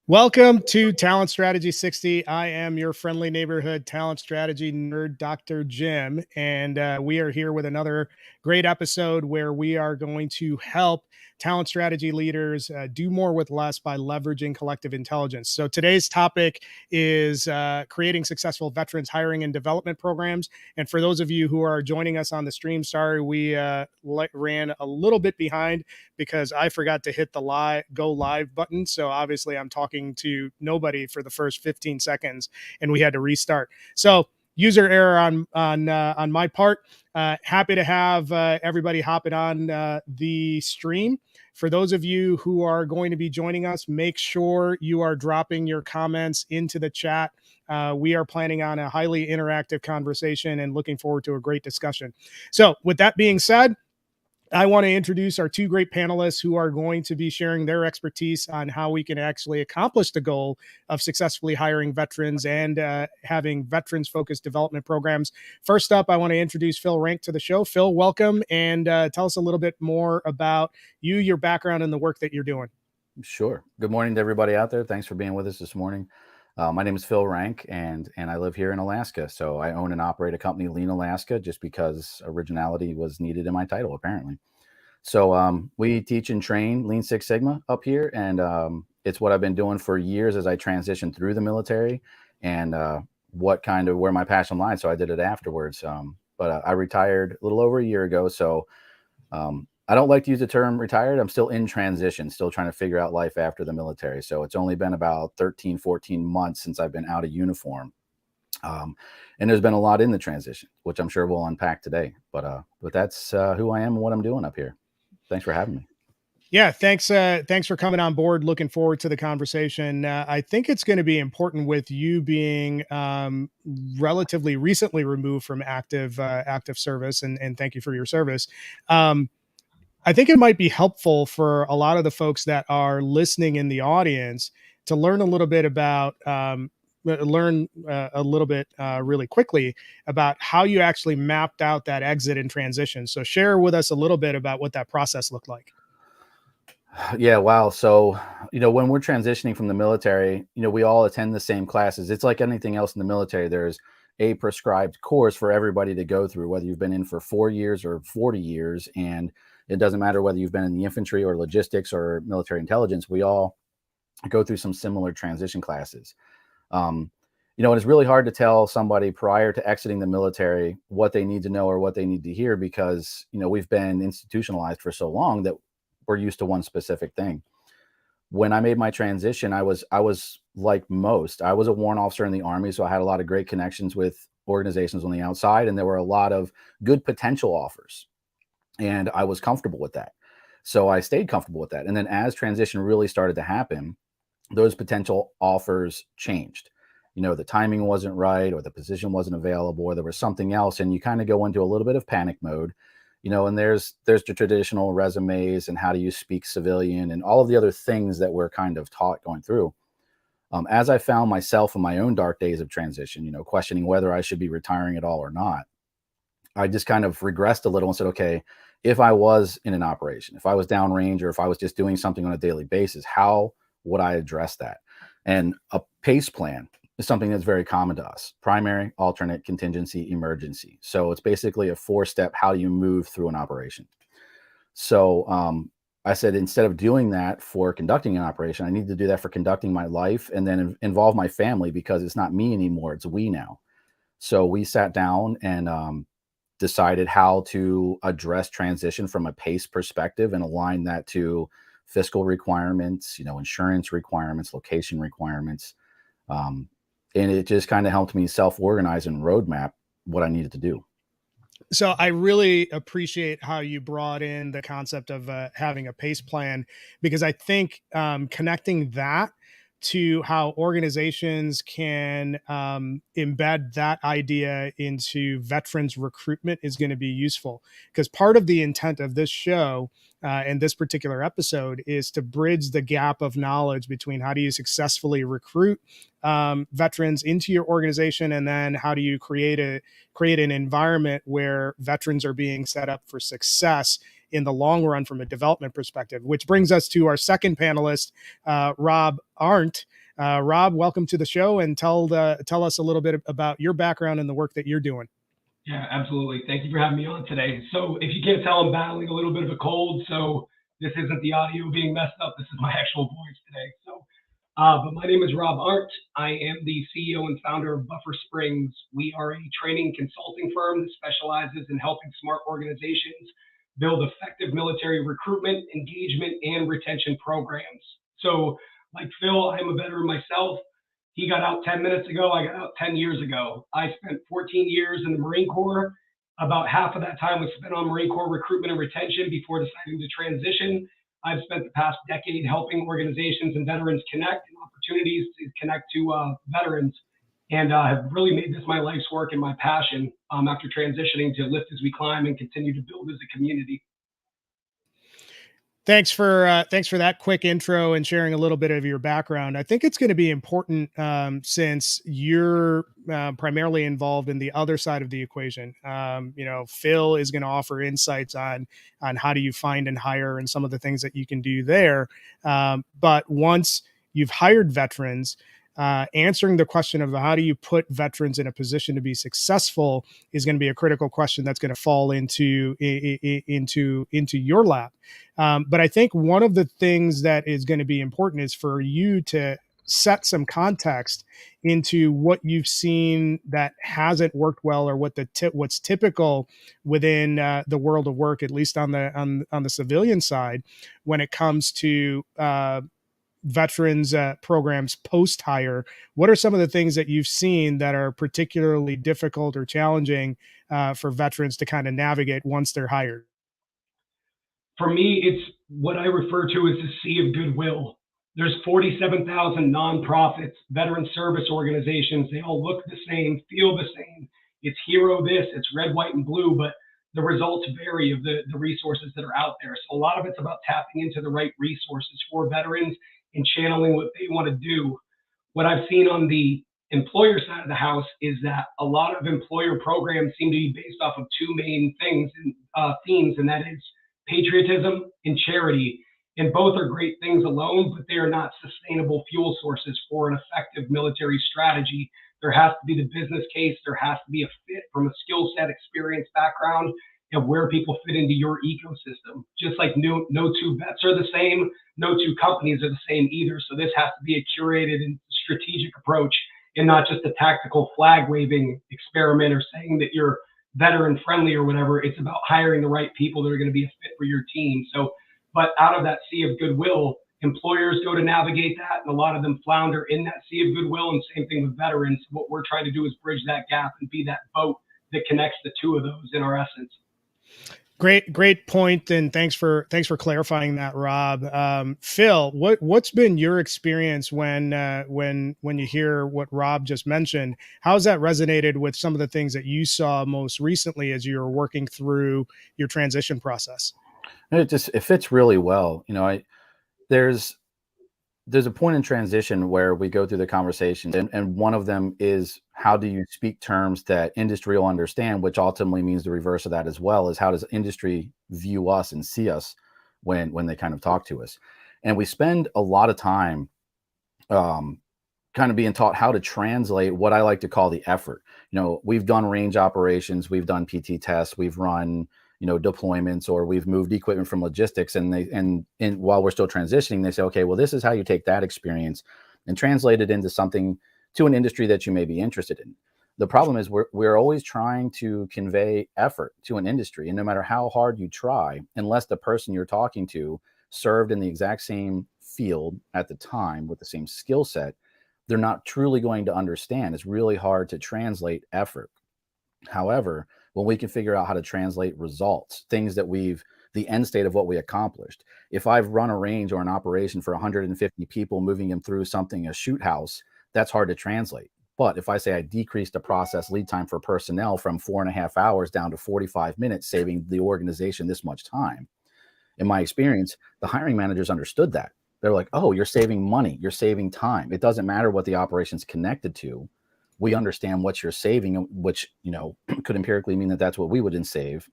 Welcome to Talent Strategy 60. I am your friendly neighborhood talent strategy nerd, Dr. Jim, and we are here with another great episode where we are going to help talent strategy leaders do more with less by leveraging collective intelligence. So today's topic is creating successful veterans hiring and development programs. And for those of you who are joining us on the stream, sorry, we ran a little bit behind because I forgot to hit the go live button. So obviously I'm talking to nobody for the first 15 seconds and we had to restart. So user error on my part. Happy to have everybody hopping on the stream. For those of you who are going to be joining us, make sure you are dropping your comments into the chat. We are planning on a highly interactive conversation and looking forward to a great discussion. So with that being said, I want to introduce our two great panelists who are going to be sharing their expertise on how we can actually accomplish the goal of successfully hiring veterans and having veterans-focused development programs. First up, I want to introduce Phil Ranck to the show. Phil, welcome, and tell us a little bit more about you, your background, and the work that you're doing. Sure. Good morning to everybody out there. Thanks for being with us this morning. My name is Phil Ranck, and I live here in Alaska. So I own and operate a company, Lean Alaska, just because originality was needed in my title, apparently. So we teach and train Lean Six Sigma up here, and it's what I've been doing for years as I transitioned through the military, and where my passion lies. So I did it afterwards. But I retired a little over a year ago. So I don't like to use the term retired. I'm still in transition, still trying to figure out life after the military. So it's only been about 13, 14 months since I've been out of uniform. And there's been a lot in the transition, which I'm sure we'll unpack today. But that's who I am and what I'm doing up here. Thanks for having me. Yeah, thanks for coming on board. Looking forward to the conversation. I think it's going to be important with you being relatively recently removed from active service, and thank you for your service. I think it might be helpful for a lot of the folks that are listening in the audience to learn a little bit about really quickly about how you actually mapped out that exit and transition. So share with us a little bit about what that process looked like. Yeah, wow. So, when we're transitioning from the military, we all attend the same classes. It's like anything else in the military. There's a prescribed course for everybody to go through, whether you've been in for 4 years or 40 years. And it doesn't matter whether you've been in the infantry or logistics or military intelligence, we all go through some similar transition classes. And it's really hard to tell somebody prior to exiting the military what they need to know or what they need to hear because, we've been institutionalized for so long that we're used to one specific thing. When I made my transition, I was like most. I was a warrant officer in the Army, so I had a lot of great connections with organizations on the outside, and there were a lot of good potential offers. And I was comfortable with that. So I stayed comfortable with that. And then as transition really started to happen, those potential offers changed. The timing wasn't right, or the position wasn't available, or there was something else, and you kind of go into a little bit of panic mode. And there's the traditional resumes and how do you speak civilian and all of the other things that we're kind of taught going through. As I found myself in my own dark days of transition, questioning whether I should be retiring at all or not, I just kind of regressed a little and said, okay, if I was in an operation, if I was downrange, or if I was just doing something on a daily basis, how would I address that? And a PACE plan is something that's very common to us: primary, alternate, contingency, emergency. So it's basically a 4-step how you move through an operation. So I said, instead of doing that for conducting an operation, I need to do that for conducting my life and then involve my family, because it's not me anymore, it's we now. So we sat down and decided how to address transition from a PACE perspective and align that to fiscal requirements, insurance requirements, location requirements. And it just kind of helped me self-organize and roadmap what I needed to do. So I really appreciate how you brought in the concept of having a PACE plan, because I think connecting that to how organizations can embed that idea into veterans recruitment is going to be useful. Because part of the intent of this show and this particular episode is to bridge the gap of knowledge between how do you successfully recruit veterans into your organization, and then how do you create an environment where veterans are being set up for success in the long run from a development perspective. Which brings us to our second panelist, Rob Arndt. Rob, welcome to the show, and tell us a little bit about your background and the work that you're doing. Yeah, absolutely. Thank you for having me on today. So if you can't tell, I'm battling a little bit of a cold, so this isn't the audio being messed up. This is my actual voice today. But my name is Rob Arndt. I am the CEO and founder of Buffer Springs. We are a training consulting firm that specializes in helping smart organizations build effective military recruitment, engagement, and retention programs. So like Phil, I'm a veteran myself. He got out 10 minutes ago. I got out 10 years ago. I spent 14 years in the Marine Corps. About half of that time was spent on Marine Corps recruitment and retention before deciding to transition. I've spent the past decade helping organizations and veterans connect and opportunities to connect to veterans, and have really made this my life's work and my passion after transitioning to Lift as we climb and continue to build as a community. Thanks for that quick intro and sharing a little bit of your background. I think it's going to be important since you're primarily involved in the other side of the equation. Phil is going to offer insights on how do you find and hire and some of the things that you can do there. But once you've hired veterans, answering the question of how do you put veterans in a position to be successful is going to be a critical question that's going to fall into your lap. But I think one of the things that is going to be important is for you to set some context into what you've seen that hasn't worked well, or what's typical within the world of work, at least on the civilian side, when it comes to veterans programs post hire. What are some of the things that you've seen that are particularly difficult or challenging for veterans to kind of navigate once they're hired? For me, it's what I refer to as a sea of goodwill. There's 47,000 nonprofits, veteran service organizations. They all look the same, feel the same. It's hero this, it's red, white, and blue, but the results vary of the resources that are out there. So a lot of it's about tapping into the right resources for veterans and channeling what they want to do. What I've seen on the employer side of the house is that a lot of employer programs seem to be based off of two main things and themes, and that is patriotism and charity. And both are great things alone, but they are not sustainable fuel sources for an effective military strategy. There has to be the business case. There has to be a fit from a skill set, experience, background, and where people fit into your ecosystem. Just like no two vets are the same, no two companies are the same either. So this has to be a curated and strategic approach, and not just a tactical flag waving experiment or saying that you're veteran friendly or whatever. It's about hiring the right people that are going to be a fit for your team. So, but out of that sea of goodwill, employers go to navigate that, and a lot of them flounder in that sea of goodwill, and same thing with veterans. What we're trying to do is bridge that gap and be that boat that connects the two of those in our essence. Great point, and thanks for clarifying that, Rob. Phil, what's been your experience when you hear what Rob just mentioned? How's that resonated with some of the things that you saw most recently as you were working through your transition process? It fits really well. There's a point in transition where we go through the conversation, and one of them is, how do you speak terms that industry will understand, which ultimately means the reverse of that as well, is how does industry view us and see us when they kind of talk to us. And we spend a lot of time kind of being taught how to translate what I like to call the effort. We've done range operations, we've done PT tests, we've run deployments, or we've moved equipment from logistics, and while we're still transitioning, they say, okay, well, this is how you take that experience and translate it into something, to an industry that you may be interested in. The problem is we're always trying to convey effort to an industry, and no matter how hard you try, unless the person you're talking to served in the exact same field at the time with the same skill set, they're not truly going to understand. It's really hard to translate effort. However, when we can figure out how to translate results, things that the end state of what we accomplished. If I've run a range or an operation for 150 people, moving them through something, a shoot house, that's hard to translate. But if I say I decreased the process lead time for personnel from 4.5 hours down to 45 minutes, saving the organization this much time, in my experience, the hiring managers understood that. They're like, oh, you're saving money, you're saving time. It doesn't matter what the operation's connected to. We understand what you're saving, which, could empirically mean that that's what we wouldn't save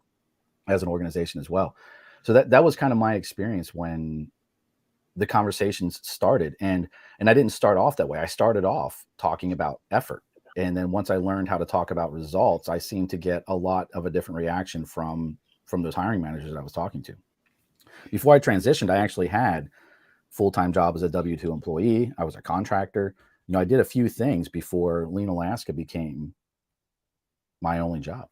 as an organization as well. So that was kind of my experience when the conversations started. And I didn't start off that way. I started off talking about effort. And then once I learned how to talk about results, I seemed to get a lot of a different reaction from those hiring managers that I was talking to. Before I transitioned, I actually had full-time job as a W-2 employee. I was a contractor. I did a few things before Lean Alaska became my only job.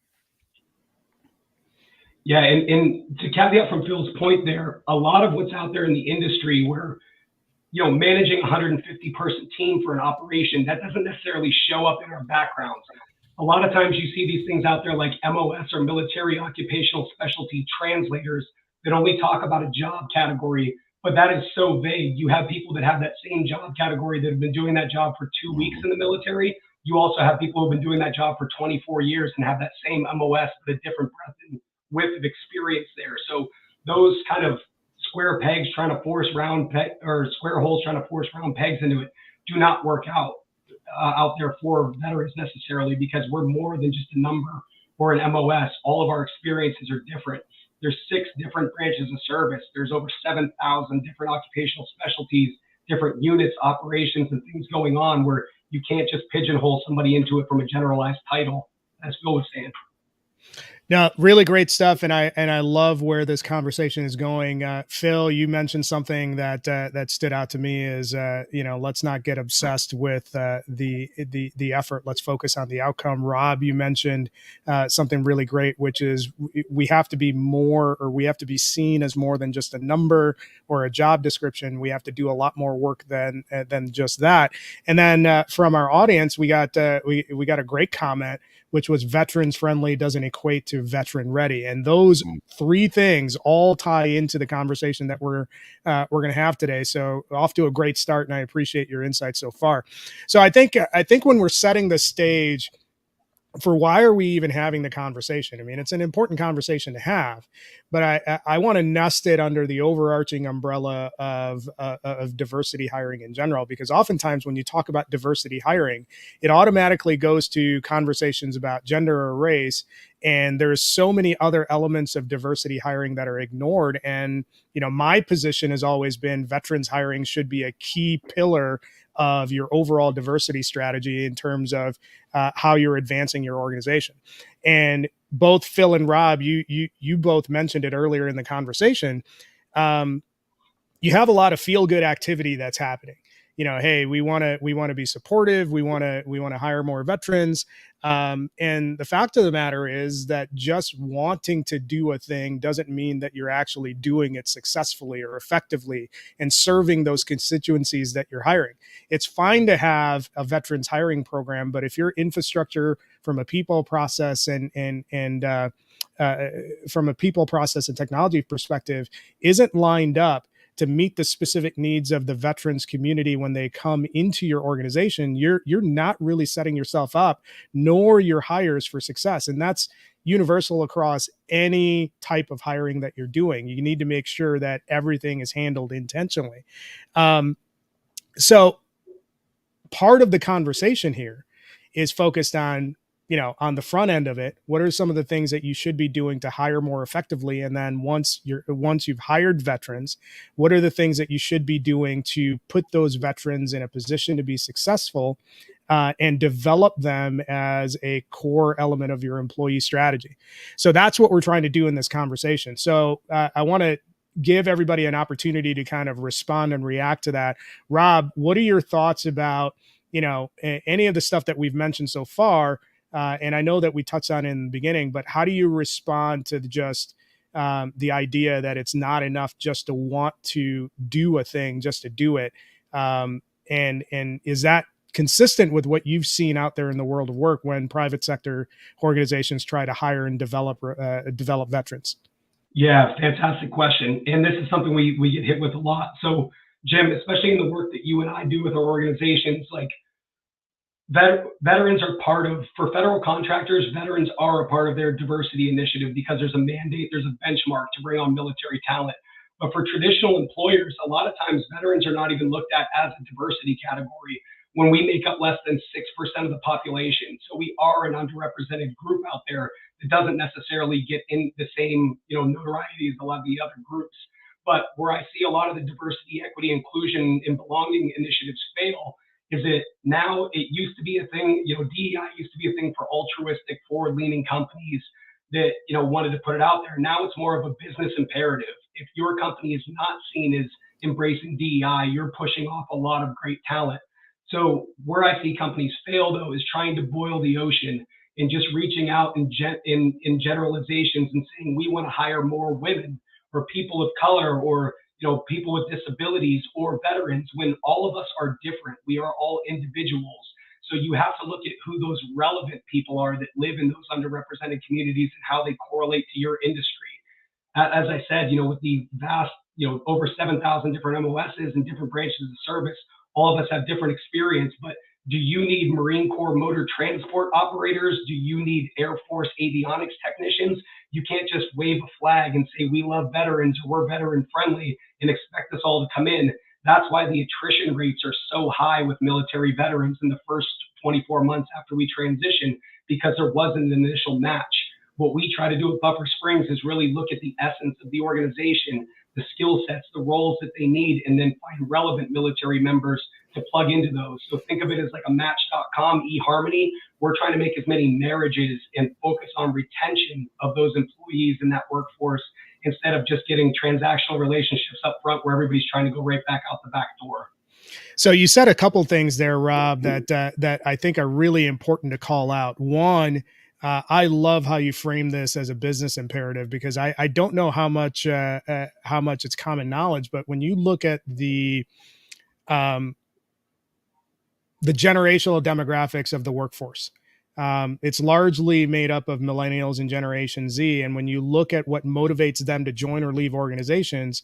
Yeah, and to caveat from Phil's point there, a lot of what's out there in the industry where, managing a 150-person team for an operation, that doesn't necessarily show up in our backgrounds. A lot of times you see these things out there like MOS or military occupational specialty translators that only talk about a job category, but that is so vague. You have people that have that same job category that have been doing that job for 2 weeks in the military. You also have people who've been doing that job for 24 years and have that same MOS, but a different breadth and width of experience there. So those kind of square pegs trying to force round or square holes trying to force round pegs into it do not work out there for veterans necessarily, because we're more than just a number or an MOS. All of our experiences are different. There's 6 different branches of service. There's over 7,000 different occupational specialties, different units, operations, and things going on where you can't just pigeonhole somebody into it from a generalized title, as Phil was saying. No, really great stuff, and I love where this conversation is going. Phil, you mentioned something that stood out to me is let's not get obsessed with the effort. Let's focus on the outcome. Rob, you mentioned something really great, which is we have to be more, or we have to be seen as more than just a number or a job description. We have to do a lot more work than just that. And then from our audience, we got a great comment, which was veterans friendly doesn't equate to veteran ready. And those 3 things all tie into the conversation that we're going to have today. So off to a great start, and I appreciate your insights so far. So I think when we're setting the stage for why are we even having the conversation? I mean, it's an important conversation to have, but I want to nest it under the overarching umbrella of diversity hiring in general, because oftentimes when you talk about diversity hiring, it automatically goes to conversations about gender or race. And there's so many other elements of diversity hiring that are ignored. And, my position has always been veterans hiring should be a key pillar of your overall diversity strategy in terms of how you're advancing your organization. And both Phil and Rob, you both mentioned it earlier in the conversation. You have a lot of feel good activity that's happening. Hey, we want to be supportive. We want to hire more veterans. And the fact of the matter is that just wanting to do a thing doesn't mean that you're actually doing it successfully or effectively and serving those constituencies that you're hiring. It's fine to have a veterans hiring program, but if your infrastructure from a people process and from a people process and technology perspective isn't lined up to meet the specific needs of the veterans community when they come into your organization, you're not really setting yourself up, nor your hires, for success. And that's universal across any type of hiring that you're doing. You need to make sure that everything is handled intentionally. So part of the conversation here is focused on, on the front end of it. What are some of the things that you should be doing to hire more effectively? And then once you've hired veterans, what are the things that you should be doing to put those veterans in a position to be successful and develop them as a core element of your employee strategy? So that's what we're trying to do in this conversation. So I want to give everybody an opportunity to kind of respond and react to that. Rob, what are your thoughts about, any of the stuff that we've mentioned so far? And I know that we touched on it in the beginning, but how do you respond to just the idea that it's not enough just to want to do a thing, just to do it? And is that consistent with what you've seen out there in the world of work when private sector organizations try to hire and develop veterans? Yeah, fantastic question. And this is something we get hit with a lot. So Jim, especially in the work that you and I do with our organizations, like veterans are for federal contractors, veterans are a part of their diversity initiative because there's a mandate, there's a benchmark to bring on military talent. But for traditional employers, a lot of times veterans are not even looked at as a diversity category. when we make up less than 6% of the population. So we are an underrepresented group out there that doesn't necessarily get in the same, notoriety as a lot of the other groups. But where I see a lot of the diversity, equity, inclusion, and belonging initiatives fail is that now it used to be a thing, DEI used to be a thing for altruistic, forward-leaning companies that, wanted to put it out there. Now it's more of a business imperative. If your company is not seen as embracing DEI, you're pushing off a lot of great talent. So where I see companies fail, though, is trying to boil the ocean and just reaching out in generalizations and saying we want to hire more women or people of color or people with disabilities or veterans, when all of us are different. We are all individuals. So you have to look at who those relevant people are that live in those underrepresented communities and how they correlate to your industry. As I said, with the vast, over 7,000 different MOSs and different branches of service, all of us have different experience, but do you need Marine Corps motor transport operators? Do you need Air Force avionics technicians? You can't just wave a flag and say, we love veterans or we're veteran friendly and expect us all to come in. That's why the attrition rates are so high with military veterans in the first 24 months after we transition, because there wasn't an initial match. What we try to do at Buffer Springs is really look at the essence of the organization, the skill sets, the roles that they need, and then find relevant military members to plug into those. So think of it as like a Match.com, eHarmony. We're trying to make as many marriages and focus on retention of those employees in that workforce instead of just getting transactional relationships up front where everybody's trying to go right back out the back door. So you said a couple things there, Rob, that I think are really important to call out. One, I love how you frame this as a business imperative, because I don't know how much it's common knowledge, but when you look at the generational demographics of the workforce, it's largely made up of millennials and Generation Z. And when you look at what motivates them to join or leave organizations,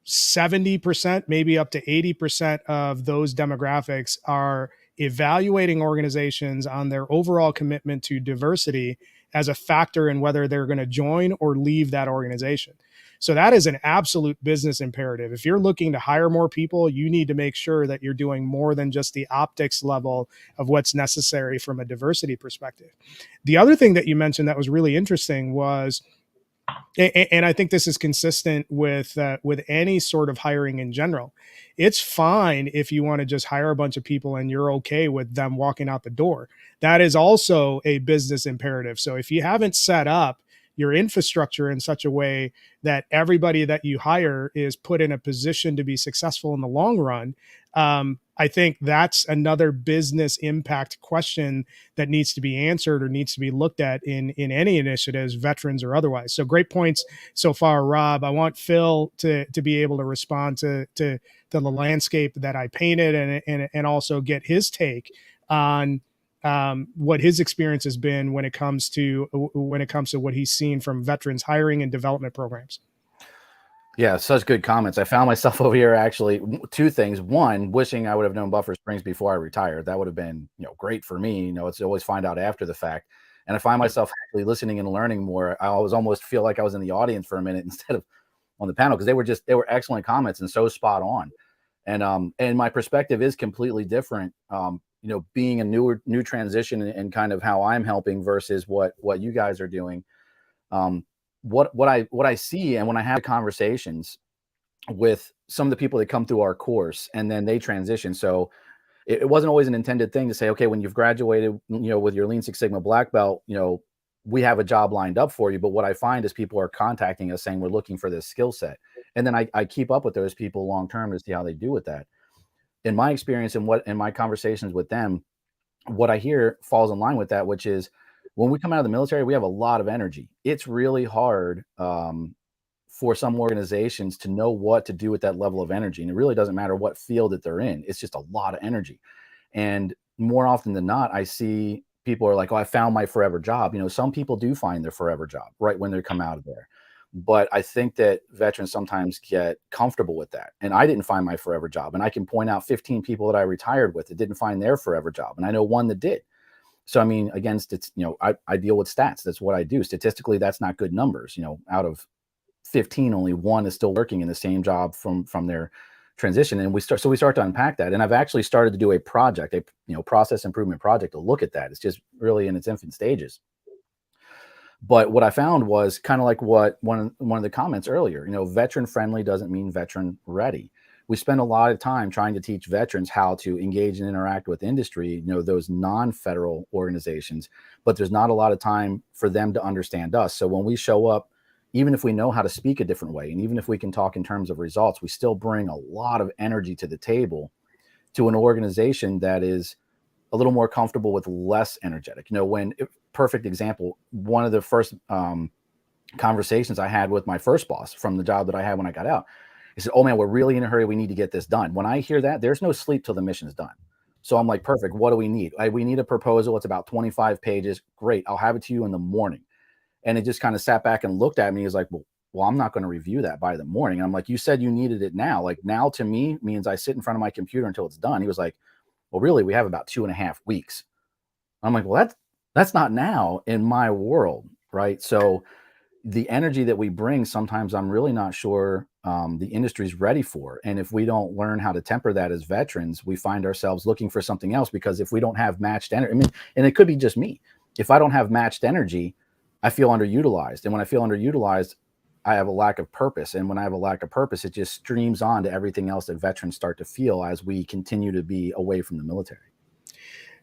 70%, maybe up to 80% of those demographics are evaluating organizations on their overall commitment to diversity as a factor in whether they're going to join or leave that organization. So that is an absolute business imperative. If you're looking to hire more people, you need to make sure that you're doing more than just the optics level of what's necessary from a diversity perspective. The other thing that you mentioned that was really interesting was, and I think this is consistent with any sort of hiring in general. It's fine if you want to just hire a bunch of people and you're okay with them walking out the door. That is also a business imperative. So if you haven't set up your infrastructure in such a way that everybody that you hire is put in a position to be successful in the long run, I think that's another business impact question that needs to be answered or needs to be looked at in any initiatives, veterans or otherwise. So great points so far, Rob. I want Phil to be able to respond to the landscape that I painted and also get his take on what his experience has been when it comes to what he's seen from veterans hiring and development programs. Yeah, such good comments. I found myself over here actually two things. One, wishing I would have known Buffer Springs before I retired. That would have been, great for me. It's always find out after the fact. And I find myself actually listening and learning more. I always almost feel like I was in the audience for a minute instead of on the panel, because they were excellent comments and so spot on. And my perspective is completely different. Being a new transition and kind of how I'm helping versus what you guys are doing. What I see, and when I have conversations with some of the people that come through our course and then they transition. So it wasn't always an intended thing to say, okay, when you've graduated, with your Lean Six Sigma black belt, we have a job lined up for you. But what I find is people are contacting us saying we're looking for this skill set. And then I keep up with those people long-term to see how they do with that. In my experience and in my conversations with them, what I hear falls in line with that, which is when we come out of the military, we have a lot of energy. It's really hard for some organizations to know what to do with that level of energy. And it really doesn't matter what field that they're in. It's just a lot of energy. And more often than not, I see people are like, oh, I found my forever job. Some people do find their forever job right when they come out of there. But I think that veterans sometimes get comfortable with that. And I didn't find my forever job. And I can point out 15 people that I retired with that didn't find their forever job. And I know one that did. So, I mean, against it's, I deal with stats. That's what I do. Statistically, that's not good numbers. Out of 15, only one is still working in the same job from their transition. And we start to unpack that. And I've actually started to do a project, process improvement project to look at that. It's just really in its infant stages. But what I found was kind of like what one of the comments earlier, veteran friendly doesn't mean veteran ready. We spend a lot of time trying to teach veterans how to engage and interact with industry, those non-federal organizations, but there's not a lot of time for them to understand us. So when we show up, even if we know how to speak a different way, and even if we can talk in terms of results, we still bring a lot of energy to the table to an organization that is a little more comfortable with less energetic. Perfect example, one of the first conversations I had with my first boss from the job that I had when I got out, he said, "Oh man, we're really in a hurry. We need to get this done." When I hear that, there's no sleep till the mission's done. So I'm like, perfect. What do we need? We need a proposal. It's about 25 pages. Great. I'll have it to you in the morning. And it just kind of sat back and looked at me. He's like, well, I'm not going to review that by the morning. And I'm like, you said you needed it now. Like, now to me means I sit in front of my computer until it's done. He was like, well, really, we have about 2.5 weeks. I'm like, well, that's not now in my world, right? So the energy that we bring, sometimes I'm really not sure the industry's ready for. And if we don't learn how to temper that as veterans, we find ourselves looking for something else, because if we don't have matched energy, and it could be just me. If I don't have matched energy, I feel underutilized. And when I feel underutilized, I have a lack of purpose. And when I have a lack of purpose, it just streams on to everything else that veterans start to feel as we continue to be away from the military.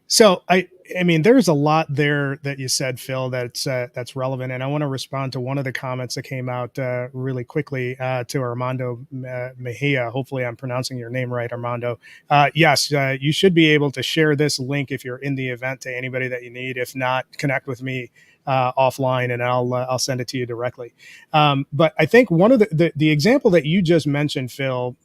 So I mean, there's a lot there that you said, Phil, that's relevant, and I want to respond to one of the comments that came out really quickly to Armando Mejia. Hopefully, I'm pronouncing your name right, Armando. Yes, you should be able to share this link if you're in the event to anybody that you need. If not, connect with me offline, and I'll send it to you directly. But I think one of the example that you just mentioned, Phil,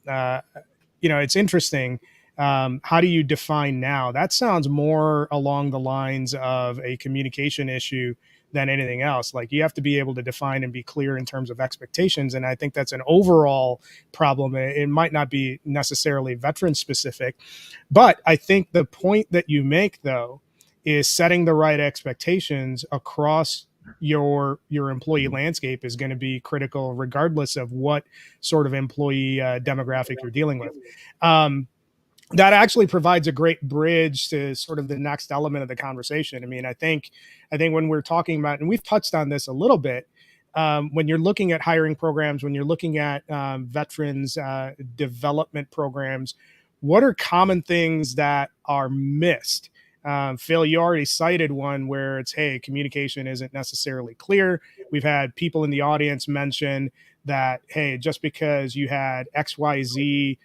it's interesting. How do you define now? That sounds more along the lines of a communication issue than anything else. Like, you have to be able to define and be clear in terms of expectations. And I think that's an overall problem. It might not be necessarily veteran specific, but I think the point that you make, though, is setting the right expectations across your employee landscape is going to be critical, regardless of what sort of employee demographic you're dealing with. That actually provides a great bridge to sort of the next element of the conversation. I mean, I think when we're talking about, and we've touched on this a little bit, when you're looking at hiring programs, when you're looking at veterans development programs, what are common things that are missed? Phil, you already cited one where it's, hey, communication isn't necessarily clear. We've had people in the audience mention that, hey, just because you had XYZ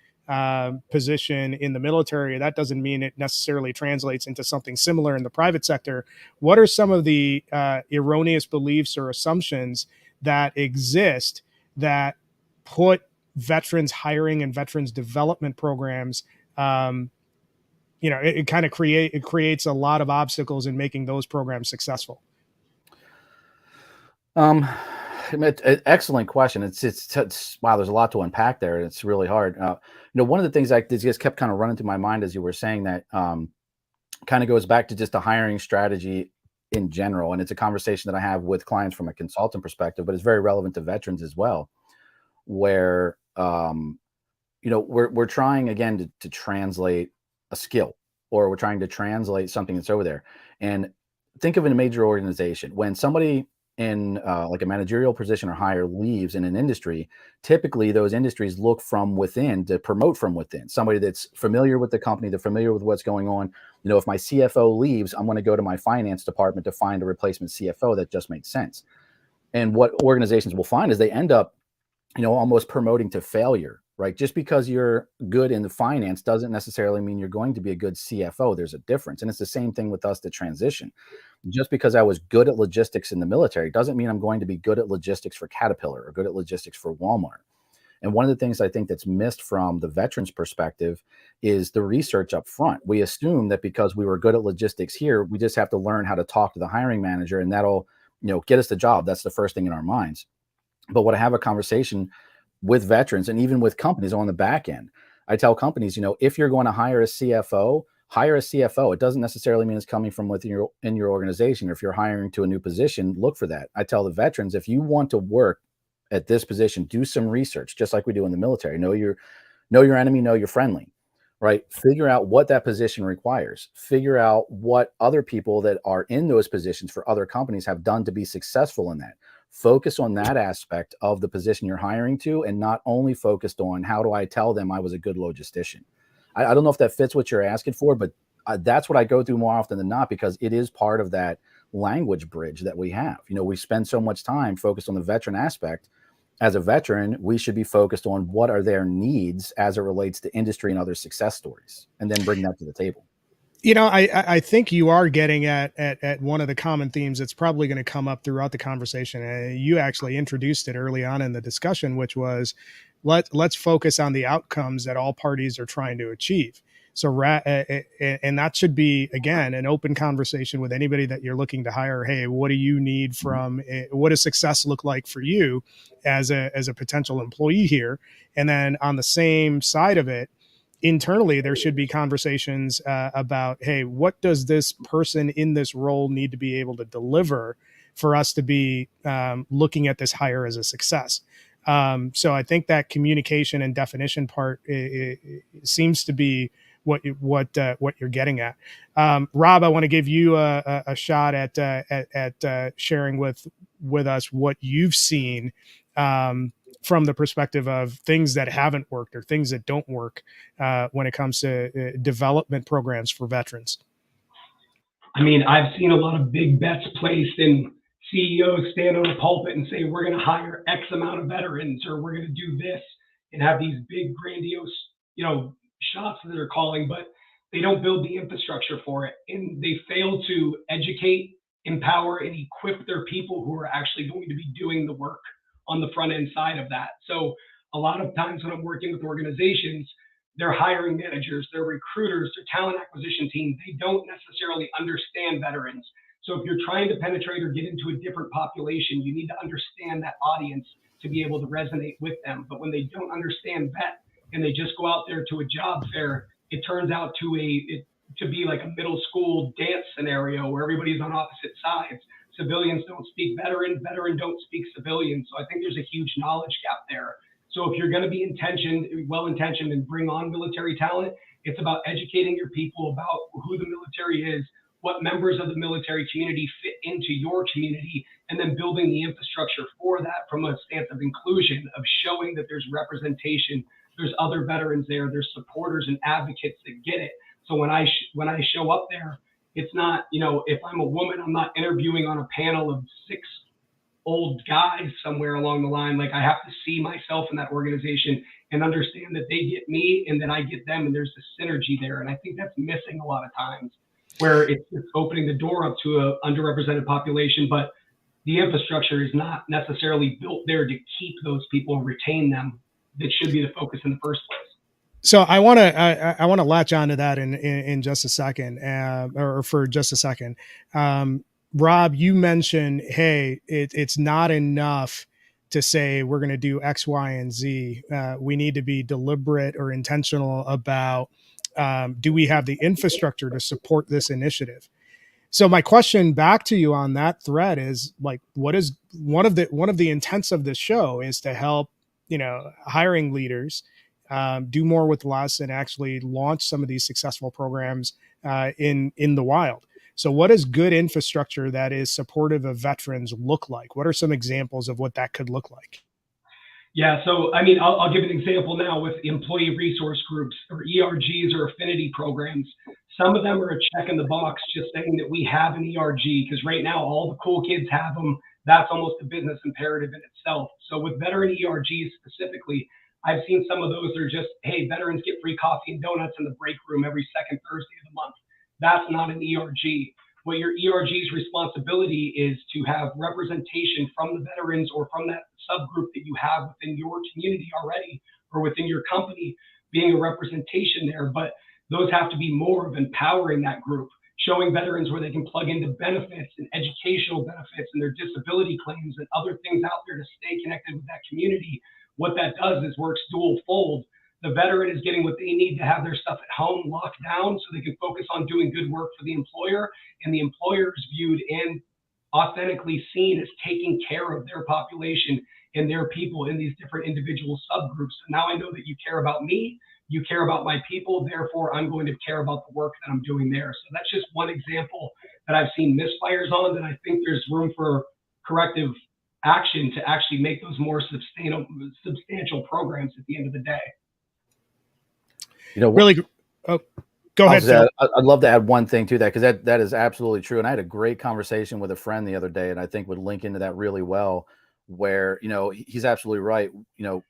position in the military, that doesn't mean it necessarily translates into something similar in the private sector. What are some of the erroneous beliefs or assumptions that exist that put veterans hiring and veterans development programs, it kind of creates a lot of obstacles in making those programs successful? Excellent question. It's wow, there's a lot to unpack there. It's really hard. One of the things that just kept kind of running through my mind as you were saying that kind of goes back to just the hiring strategy in general. And it's a conversation that I have with clients from a consultant perspective, but it's very relevant to veterans as well, where we're trying again to translate a skill, or we're trying to translate something that's over there. And think of a major organization. When somebody in like a managerial position or higher leaves in an industry, typically those industries look from within to promote from within. Somebody that's familiar with the company, they're familiar with what's going on. If my CFO leaves, I'm going to go to my finance department to find a replacement CFO. That just makes sense. And what organizations will find is they end up, almost promoting to failure, right? Just because you're good in the finance doesn't necessarily mean you're going to be a good CFO. There's a difference. And it's the same thing with us, the transition. Just because I was good at logistics in the military doesn't mean I'm going to be good at logistics for Caterpillar or good at logistics for Walmart. And one of the things I think that's missed from the veterans perspective is the research up front. We assume that because we were good at logistics here, we just have to learn how to talk to the hiring manager and that'll, get us the job. That's the first thing in our minds. But when I have a conversation with veterans and even with companies on the back end, I tell companies, if you're going to hire a CFO, hire a CFO. It doesn't necessarily mean it's coming from within your organization. Or if you're hiring to a new position, look for that. I tell the veterans, if you want to work at this position, do some research, just like we do in the military. Know Know your enemy, know your friendly, right? Figure out what that position requires. Figure out what other people that are in those positions for other companies have done to be successful in that. Focus on that aspect of the position you're hiring to, and not only focused on how do I tell them I was a good logistician. I don't know if that fits what you're asking for, but that's what I go through more often than not, because it is part of that language bridge that we have. We spend so much time focused on the veteran aspect. As a veteran, we should be focused on what are their needs as it relates to industry and other success stories, and then bring that to the table. I think you are getting at one of the common themes that's probably going to come up throughout the conversation. You actually introduced it early on in the discussion, which was let's focus on the outcomes that all parties are trying to achieve. So, and that should be, again, an open conversation with anybody that you're looking to hire. Hey, what do you need from, what does success look like for you as a potential employee here? And then on the same side of it, internally, there should be conversations about, hey, what does this person in this role need to be able to deliver for us to be looking at this hire as a success? So I think that communication and definition part it seems to be what you're getting at. Rob, I want to give you a shot at sharing with us what you've seen from the perspective of things that haven't worked or things that don't work when it comes to development programs for veterans. I mean, I've seen a lot of big bets placed, and CEOs stand on a pulpit and say, we're going to hire X amount of veterans, or we're going to do this, and have these big grandiose, shots that they're calling, but they don't build the infrastructure for it. And they fail to educate, empower, and equip their people who are actually going to be doing the work on the front end side of that. So a lot of times when I'm working with organizations, their hiring managers, their recruiters, their talent acquisition team, they don't necessarily understand veterans. So if you're trying to penetrate or get into a different population, you need to understand that audience to be able to resonate with them. But when they don't understand vet and they just go out there to a job fair, it turns out to be like a middle school dance scenario where everybody's on opposite sides. Civilians don't speak veteran don't speak civilian. So I think there's a huge knowledge gap there. So if you're going to be well-intentioned and bring on military talent, it's about educating your people about who the military is, what members of the military community fit into your community, and then building the infrastructure for that from a stance of inclusion, of showing that there's representation, there's other veterans there, there's supporters and advocates that get it. So when I show up there, it's not, if I'm a woman, I'm not interviewing on a panel of 6 old guys somewhere along the line. Like, I have to see myself in that organization and understand that they get me and then I get them, and there's this synergy there. And I think that's missing a lot of times, where it's just opening the door up to a underrepresented population, but the infrastructure is not necessarily built there to keep those people and retain them. That should be the focus in the first place. So I want to latch onto that in just a second, or for just a second. Rob, you mentioned, hey, it's not enough to say we're going to do X, Y, and Z. We need to be deliberate or intentional about, do we have the infrastructure to support this initiative? So my question back to you on that thread is, like, what is one of the intents of this show is to help, hiring leaders do more with less and actually launch some of these successful programs in the wild. So what does good infrastructure that is supportive of veterans look like? What are some examples of what that could look like? Yeah, so I mean, I'll give an example now with employee resource groups or ERGs or affinity programs. Some of them are a check in the box just saying that we have an ERG, because right now all the cool kids have them. That's almost a business imperative in itself. So with veteran ERGs specifically, I've seen some of those that are just, hey, veterans get free coffee and donuts in the break room every second Thursday of the month. That's not an ERG. What your ERG's responsibility is to have representation from the veterans or from that subgroup that you have within your community already or within your company, being a representation there. But those have to be more of empowering that group, showing veterans where they can plug into benefits and educational benefits and their disability claims and other things out there to stay connected with that community. What that does is works dual fold. The veteran is getting what they need to have their stuff at home locked down so they can focus on doing good work for the employer, and the employer is viewed and authentically seen as taking care of their population and their people in these different individual subgroups. So now I know that you care about me, you care about my people, therefore I'm going to care about the work that I'm doing there. So that's just one example that I've seen misfires on that I think there's room for corrective action to actually make those more substantial programs at the end of the day. You know, Really, oh, go ahead, Phil. I'd love to add one thing to that, because that is absolutely true. And I had a great conversation with a friend the other day, and I think would link into that really well, where, you know, he's absolutely right. You know,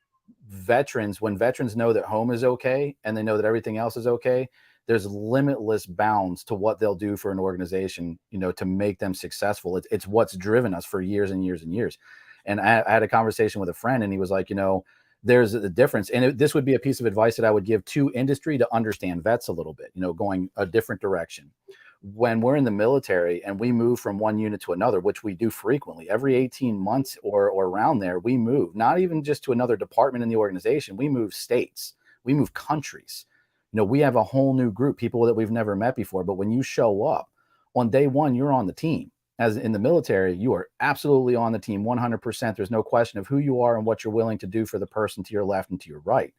when veterans know that home is okay and they know that everything else is okay, there's limitless bounds to what they'll do for an organization, you know, to make them successful. It's what's driven us for years and years and years. And I had a conversation with a friend, and he was like, you know, there's a difference. And this would be a piece of advice that I would give to industry to understand vets a little bit, you know, going a different direction. When we're in the military and we move from one unit to another, which we do frequently, every 18 months or around there, we move, not even just to another department in the organization, we move states, we move countries. You know, we have a whole new group, people that we've never met before. But when you show up on day one, you're on the team. As in the military, you are absolutely on the team 100%. There's no question of who you are and what you're willing to do for the person to your left and to your right.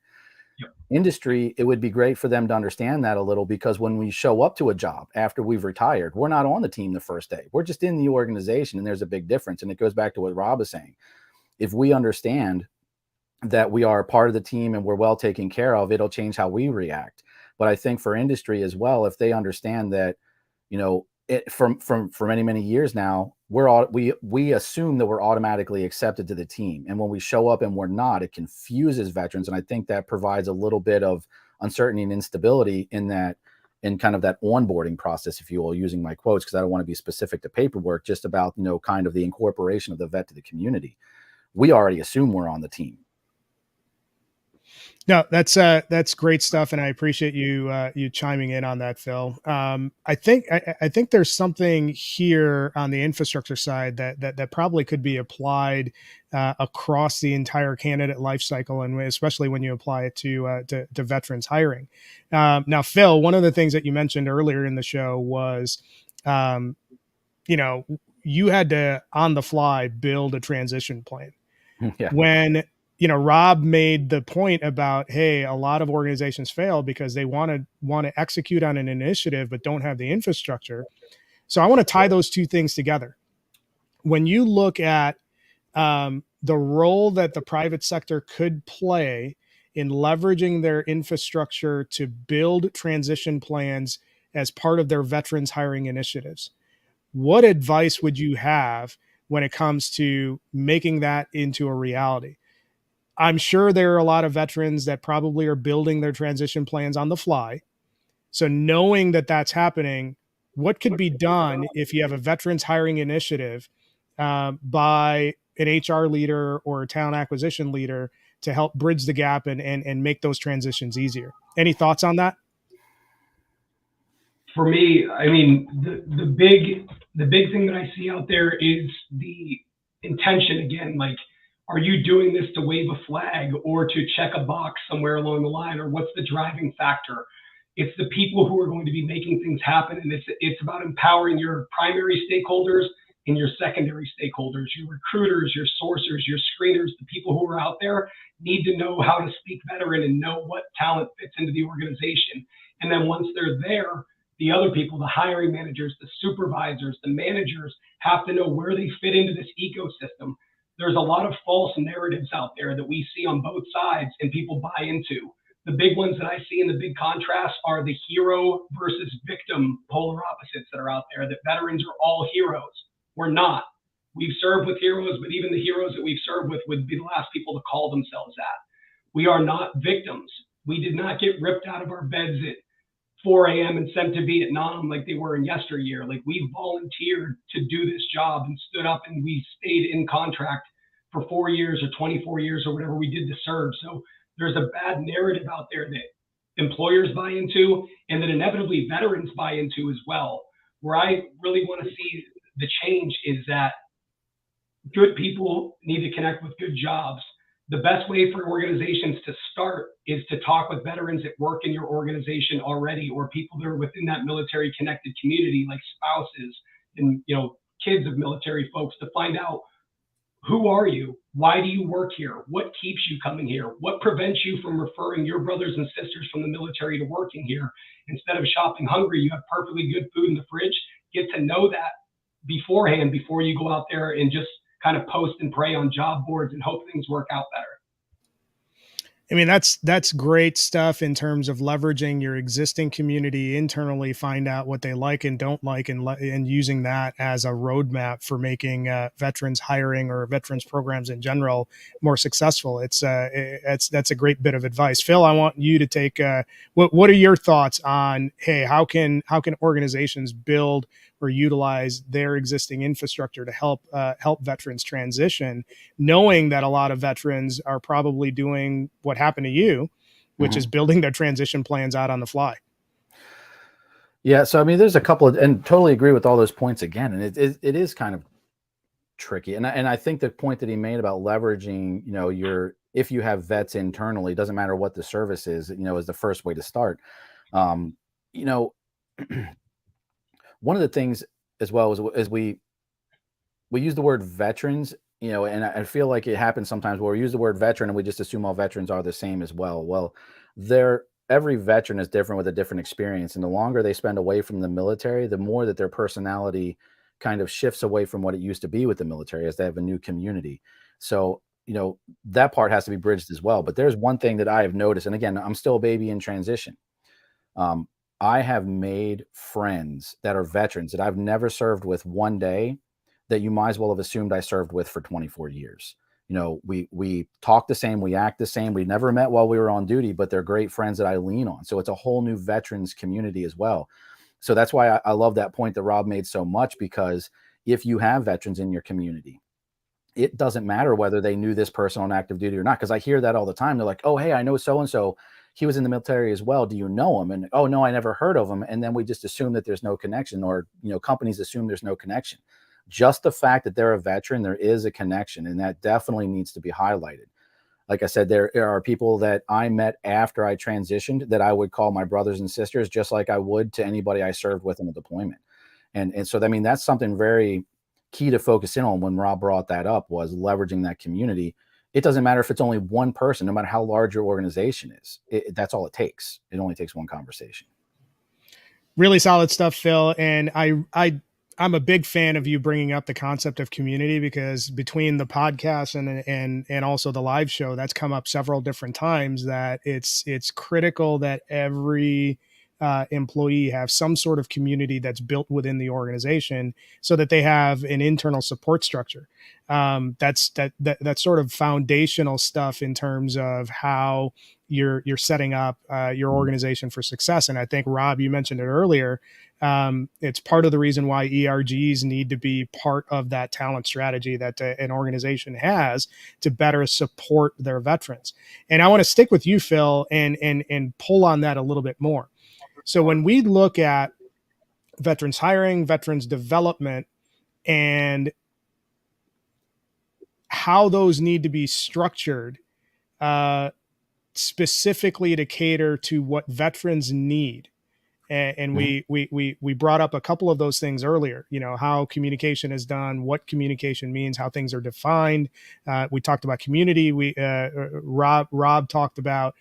Yep. Industry, it would be great for them to understand that a little, because when we show up to a job after we've retired, we're not on the team the first day. We're just in the organization, and there's a big difference. And it goes back to what Rob is saying. If we understand that we are part of the team and we're well taken care of, it'll change how we react. But I think for industry as well, if they understand that, you know, for many years now, we assume that we're automatically accepted to the team, and when we show up and we're not, it confuses veterans. And I think that provides a little bit of uncertainty and instability in kind of that onboarding process, if you will, using my quotes, because I don't want to be specific to paperwork, just about, you know, kind of the incorporation of the vet to the community. We already assume we're on the team. No, that's great stuff, and I appreciate you chiming in on that, Phil. I think there's something here on the infrastructure side that probably could be applied across the entire candidate life cycle, and especially when you apply it to veterans hiring. Now, Phil, one of the things that you mentioned earlier in the show was, you know, you had to on the fly build a transition plan. Yeah. When, you know, Rob made the point about, hey, a lot of organizations fail because they want to execute on an initiative but don't have the infrastructure. So I want to tie those two things together. When you look at the role that the private sector could play in leveraging their infrastructure to build transition plans as part of their veterans hiring initiatives, what advice would you have when it comes to making that into a reality? I'm sure there are a lot of veterans that probably are building their transition plans on the fly. So knowing that that's happening, what could be done if you have a veterans hiring initiative by an HR leader or a talent acquisition leader to help bridge the gap and make those transitions easier? Any thoughts on that? For me, I mean, the big thing that I see out there is the intention again. Like, are you doing this to wave a flag or to check a box somewhere along the line, or what's the driving factor? It's the people who are going to be making things happen, and it's about empowering your primary stakeholders and your secondary stakeholders, your recruiters, your sourcers, your screeners. The people who are out there need to know how to speak veteran and know what talent fits into the organization. And then once they're there, the other people, the hiring managers, the supervisors, the managers, have to know where they fit into this ecosystem. There's a lot of false narratives out there that we see on both sides and people buy into. The big ones that I see in the big contrast are the hero versus victim polar opposites that are out there, that veterans are all heroes. We're not. We've served with heroes, but even the heroes that we've served with would be the last people to call themselves that. We are not victims. We did not get ripped out of our beds at 4 a.m. and sent to Vietnam like they were in yesteryear. Like, we volunteered to do this job and stood up, and we stayed in contract for 4 years or 24 years or whatever we did to serve. So there's a bad narrative out there that employers buy into, and that inevitably veterans buy into as well. Where I really want to see the change is that good people need to connect with good jobs. The best way for organizations to start is to talk with veterans that work in your organization already, or people that are within that military connected community, like spouses and, you know, kids of military folks, to find out Who are you? Why do you work here? What keeps you coming here? What prevents you from referring your brothers and sisters from the military to working here? Instead of shopping hungry, you have perfectly good food in the fridge. Get to know that beforehand before you go out there and just kind of post and pray on job boards and hope things work out better. I mean, that's great stuff in terms of leveraging your existing community internally, find out what they like and don't like, and using that as a roadmap for making veterans hiring or veterans programs in general more successful. That's a great bit of advice. Phil, I want you to take what are your thoughts on, hey, how can organizations build or utilize their existing infrastructure to help veterans transition, knowing that a lot of veterans are probably doing what happened to you, which is building their transition plans out on the fly. Yeah. So, I mean, there's a couple of, and totally agree with all those points again. And it is kind of tricky. And I think the point that he made about leveraging, if you have vets internally, doesn't matter what the service is, is the first way to start. One of the things as well is we use the word veterans, and I feel like it happens sometimes where we use the word veteran and we just assume all veterans are the same as well. Well, every veteran is different with a different experience. And the longer they spend away from the military, the more that their personality kind of shifts away from what it used to be with the military as they have a new community. So, that part has to be bridged as well. But there's one thing that I have noticed, and again, I'm still a baby in transition. I have made friends that are veterans that I've never served with one day that you might as well have assumed I served with for 24 years. We talk the same, we act the same. We never met while we were on duty, but they're great friends that I lean on. So it's a whole new veterans community as well. So that's why I love that point that Rob made so much, because if you have veterans in your community, it doesn't matter whether they knew this person on active duty or not. Because I hear that all the time. They're like, oh, hey, I know so-and-so. He was in the military as well. Do you know him? And, oh, no, I never heard of him. And then we just assume that there's no connection, or, companies assume there's no connection. Just the fact that they're a veteran, there is a connection, and that definitely needs to be highlighted. Like I said, there are people that I met after I transitioned that I would call my brothers and sisters, just like I would to anybody I served with in a deployment. And so, I mean, that's something very key to focus in on when Rob brought that up, was leveraging that community. It doesn't matter if it's only one person, no matter how large your organization is. That's all it takes. It only takes one conversation. Really solid stuff, Phil. And I'm a big fan of you bringing up the concept of community, because between the podcast and also the live show, that's come up several different times, that it's critical that every employee have some sort of community that's built within the organization, so that they have an internal support structure. That's sort of foundational stuff in terms of how you're setting up your organization for success. And I think, Rob, you mentioned it earlier. It's part of the reason why ERGs need to be part of that talent strategy that an organization has to better support their veterans. And I want to stick with you, Phil, and pull on that a little bit more. So when we look at veterans hiring, veterans development, and how those need to be structured specifically to cater to what veterans need. And we brought up a couple of those things earlier, how communication is done, what communication means, how things are defined. We talked about community. Rob talked about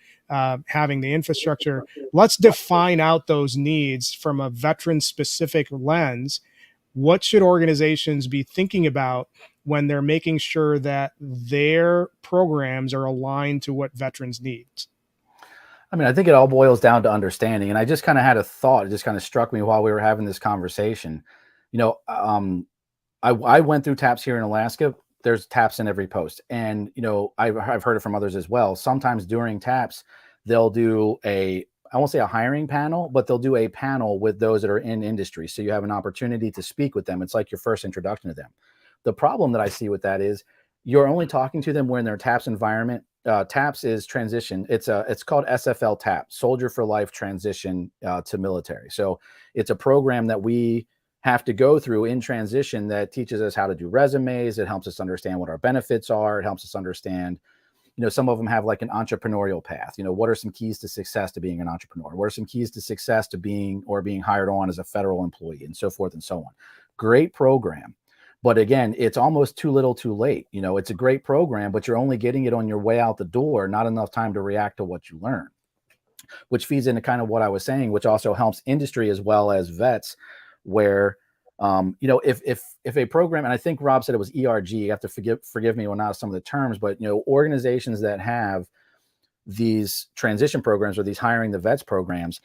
having the infrastructure. Let's define out those needs from a veteran specific lens. What should organizations be thinking about when they're making sure that their programs are aligned to what veterans need? I mean, I think it all boils down to understanding. And I just kind of had a thought. It just kind of struck me while we were having this conversation. I went through TAPS here in Alaska. There's TAPS in every post. And, I've heard it from others as well. Sometimes during TAPS, they'll do I won't say a hiring panel, but they'll do a panel with those that are in industry. So you have an opportunity to speak with them. It's like your first introduction to them. The problem that I see with that is you're only talking to them when they're TAPS environment. TAPS is transition. It's called SFL TAP, Soldier for Life Transition to Military. So it's a program that we have to go through in transition that teaches us how to do resumes. It helps us understand what our benefits are. It helps us understand, some of them have like an entrepreneurial path. What are some keys to success to being an entrepreneur? What are some keys to success to being hired on as a federal employee, and so forth and so on. Great program. But again, it's almost too little too late. It's a great program, but you're only getting it on your way out the door, not enough time to react to what you learn, which feeds into kind of what I was saying, which also helps industry as well as vets, where if a program, and I think Rob said it was ERG, you have to forgive me on not some of the terms, but organizations that have these transition programs or these hiring the vets programs,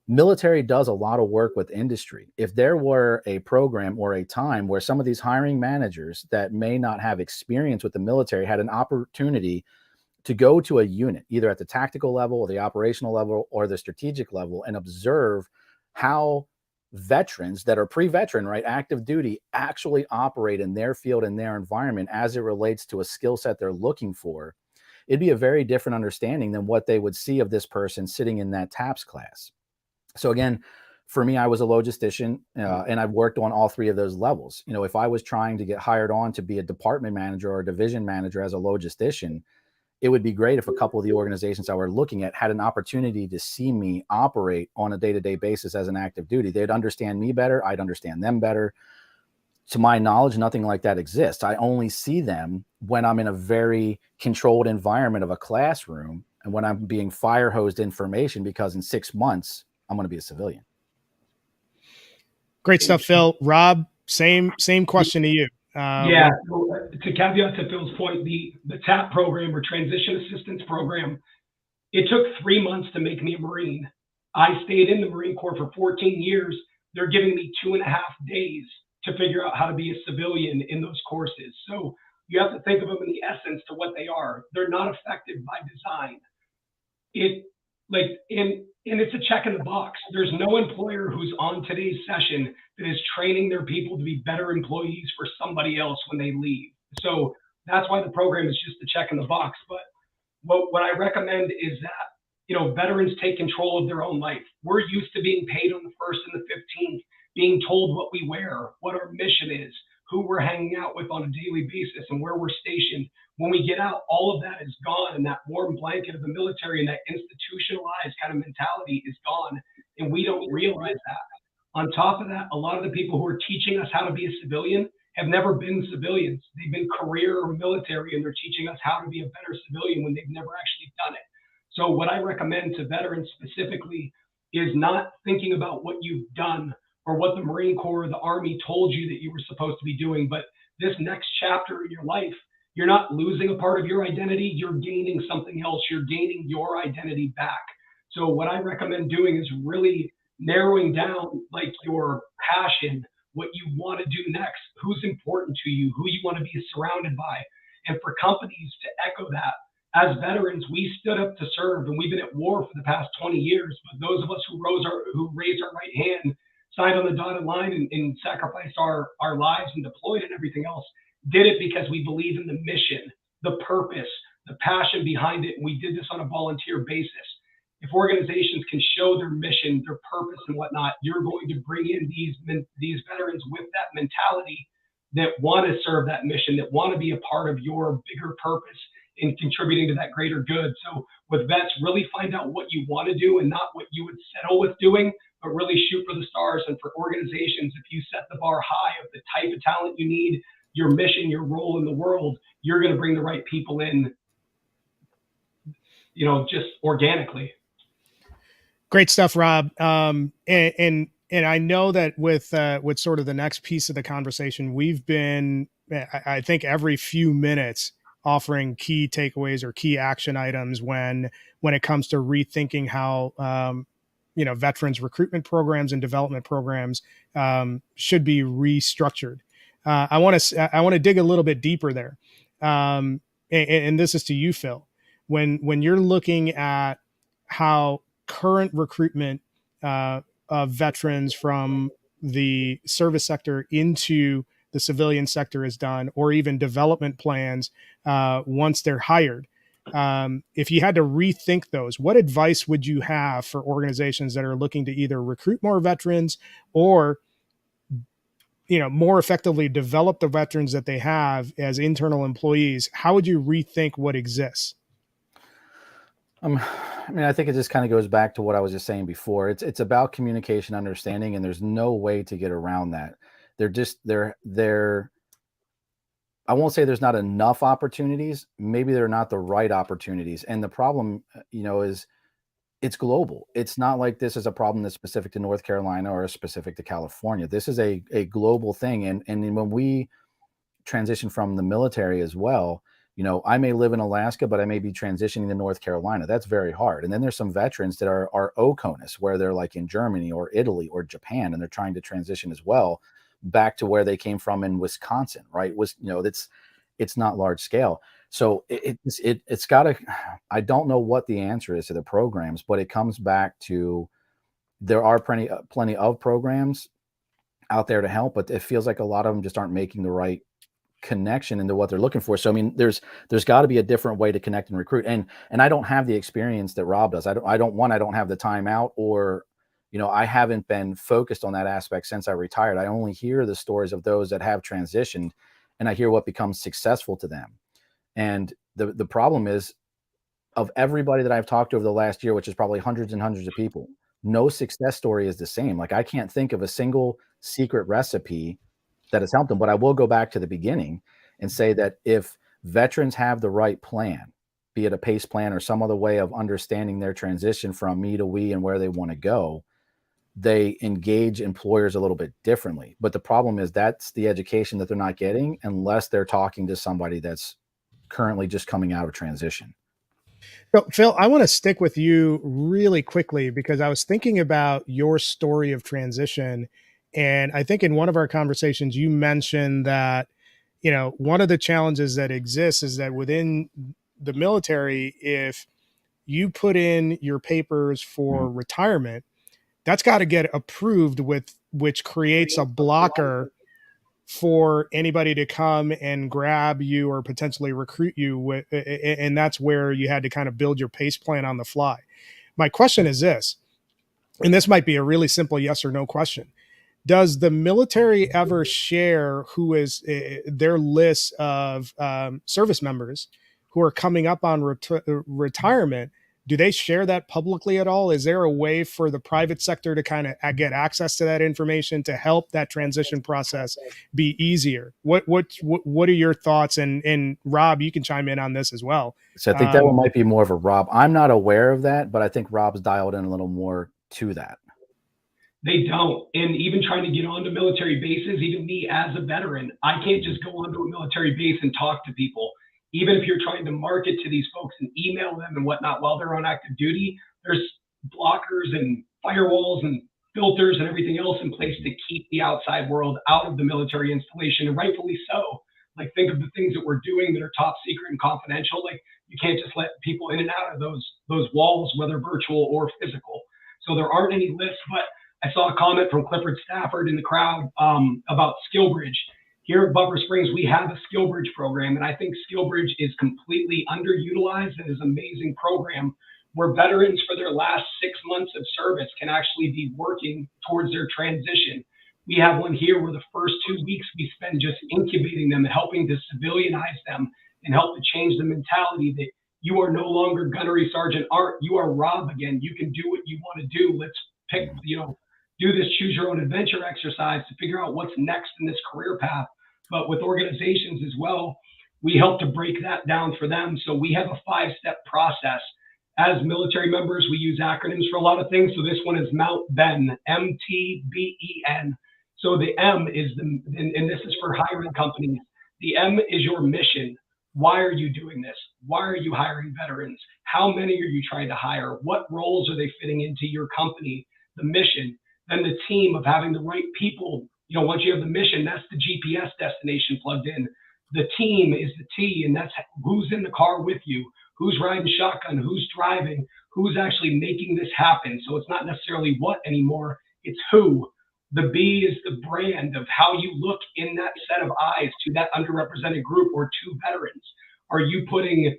military does a lot of work with industry. If there were a program or a time where some of these hiring managers that may not have experience with the military had an opportunity to go to a unit, either at the tactical level or the operational level or the strategic level, and observe how veterans that are pre-veteran, right, active duty, actually operate in their field and their environment as it relates to a skill set they're looking for, it'd be a very different understanding than what they would see of this person sitting in that TAPS class. So again, for me, I was a logistician, and I've worked on all three of those levels. If I was trying to get hired on to be a department manager or a division manager as a logistician, it would be great if a couple of the organizations I were looking at had an opportunity to see me operate on a day-to-day basis as an active duty. They'd understand me better. I'd understand them better. To my knowledge, nothing like that exists. I only see them when I'm in a very controlled environment of a classroom and when I'm being fire hosed information, because in 6 months, I'm going to be a civilian. Great stuff, Phil. Rob, same question to you. So to caveat to Phil's point, the TAP program or Transition Assistance Program, it took 3 months to make me a Marine. I stayed in the Marine Corps for 14 years. They're giving me 2.5 days to figure out how to be a civilian in those courses. So you have to think of them in the essence to what they are. They're not effective by design. It's a check in the box. There's no employer who's on today's session that is training their people to be better employees for somebody else when they leave. So that's why the program is just a check in the box. But what I recommend is that, veterans take control of their own life. We're used to being paid on the 1st and the 15th, being told what we wear, what our mission is, who we're hanging out with on a daily basis, and where we're stationed. When we get out, all of that is gone, and that warm blanket of the military and that institutionalized kind of mentality is gone, and we don't realize that. On top of that, a lot of the people who are teaching us how to be a civilian have never been civilians. They've been career or military, and they're teaching us how to be a better civilian when they've never actually done it. So what I recommend to veterans specifically is not thinking about what you've done or what the Marine Corps or the Army told you that you were supposed to be doing, but this next chapter in your life, you're not losing a part of your identity, you're gaining something else, you're gaining your identity back. So what I recommend doing is really narrowing down your passion, what you want to do next, who's important to you, who you want to be surrounded by. And for companies to echo that, as veterans, we stood up to serve, and we've been at war for the past 20 years. But those of us who raised our right hand, signed on the dotted line, and sacrificed our lives and deployed and everything else, did it because we believe in the mission, the purpose, the passion behind it. And we did this on a volunteer basis. If organizations can show their mission, their purpose and whatnot, you're going to bring in these veterans with that mentality that want to serve that mission, that want to be a part of your bigger purpose in contributing to that greater good. So with vets, really find out what you want to do and not what you would settle with doing, but really shoot for the stars. And for organizations, if you set the bar high of the type of talent you need, your mission, your role in the world, you're going to bring the right people in, just organically. Great stuff, Rob. And I know that with sort of the next piece of the conversation, we've been, I think, every few minutes offering key takeaways or key action items when it comes to rethinking how veterans recruitment programs and development programs should be restructured. I want to dig a little bit deeper there, and this is to you, Phil. When you're looking at how current recruitment of veterans from the service sector into the civilian sector is done, or even development plans once they're hired. If you had to rethink those, what advice would you have for organizations that are looking to either recruit more veterans or, more effectively develop the veterans that they have as internal employees? How would you rethink what exists? I think it just kind of goes back to what I was just saying before. It's about communication, understanding, and there's no way to get around that. they're I won't say there's not enough opportunities. Maybe they're not the right opportunities. And the problem, is it's global. It's not like this is a problem that's specific to North Carolina or specific to California. This is a global thing. And when we transition from the military as well, I may live in Alaska, but I may be transitioning to North Carolina. That's very hard. And then there's some veterans that are OCONUS, where they're like in Germany or Italy or Japan, and they're trying to transition as well back to where they came from in Wisconsin, right? It's not large scale. So it's got to, I don't know what the answer is to the programs, but it comes back to, there are plenty of programs out there to help, but it feels like a lot of them just aren't making the right connection into what they're looking for. So, I mean, there's got to be a different way to connect and recruit. And I don't have the experience that Rob does. I don't have the time out, or, I haven't been focused on that aspect since I retired. I only hear the stories of those that have transitioned, and I hear what becomes successful to them. And the problem is, of everybody that I've talked to over the last year, which is probably hundreds and hundreds of people, no success story is the same. Like, I can't think of a single secret recipe that has helped them. But I will go back to the beginning and say that if veterans have the right plan, be it a PACE plan or some other way of understanding their transition from me to we and where they want to go, they engage employers a little bit differently. But the problem is, that's the education that they're not getting unless they're talking to somebody that's currently just coming out of transition. So, Phil, I want to stick with you really quickly, because I was thinking about your story of transition. And I think in one of our conversations, you mentioned that, one of the challenges that exists is that within the military, if you put in your papers for retirement, that's got to get approved, which creates a blocker for anybody to come and grab you or potentially recruit you. And that's where you had to kind of build your PACE plan on the fly. My question is this, and this might be a really simple yes or no question. Does the military ever share who is their list of service members who are coming up on retirement? Do they share that publicly at all? Is there a way for the private sector to kind of get access to that information to help that transition process be easier? What are your thoughts? And Rob, you can chime in on this as well. So I think that one might be more of a Rob. I'm not aware of that, but I think Rob's dialed in a little more to that. They don't. And even trying to get onto military bases, even me as a veteran, I can't just go onto a military base and talk to people. Even if you're trying to market to these folks and email them and whatnot while they're on active duty, there's blockers and firewalls and filters and everything else in place to keep the outside world out of the military installation, and rightfully so. Like, think of the things that we're doing that are top secret and confidential. Like, you can't just let people in and out of those walls, whether virtual or physical. So there aren't any lists, but I saw a comment from Clifford Stafford in the crowd about SkillBridge. Here at Buffer Springs, we have a SkillBridge program, and I think SkillBridge is completely underutilized and is an amazing program where veterans for their last 6 months of service can actually be working towards their transition. We have one here where the first 2 weeks we spend just incubating them and helping to civilianize them and help to change the mentality that you are no longer Gunnery Sergeant Arndt, you are Rob again. You can do what you want to do. Let's pick, do this choose your own adventure exercise to figure out what's next in this career path. But with organizations as well, we help to break that down for them. So we have a 5-step process. As military members, we use acronyms for a lot of things. So this one is MTBEN, MTBEN. So the M is and this is for hiring companies. The M is your mission. Why are you doing this? Why are you hiring veterans? How many are you trying to hire? What roles are they fitting into your company? The mission. Then the team of having the right people. Once you have the mission, that's the GPS destination plugged in. The team is the T, and that's who's in the car with you, who's riding shotgun, who's driving, who's actually making this happen. So it's not necessarily what anymore, it's who. The B is the brand of how you look in that set of eyes to that underrepresented group or to veterans. Are you putting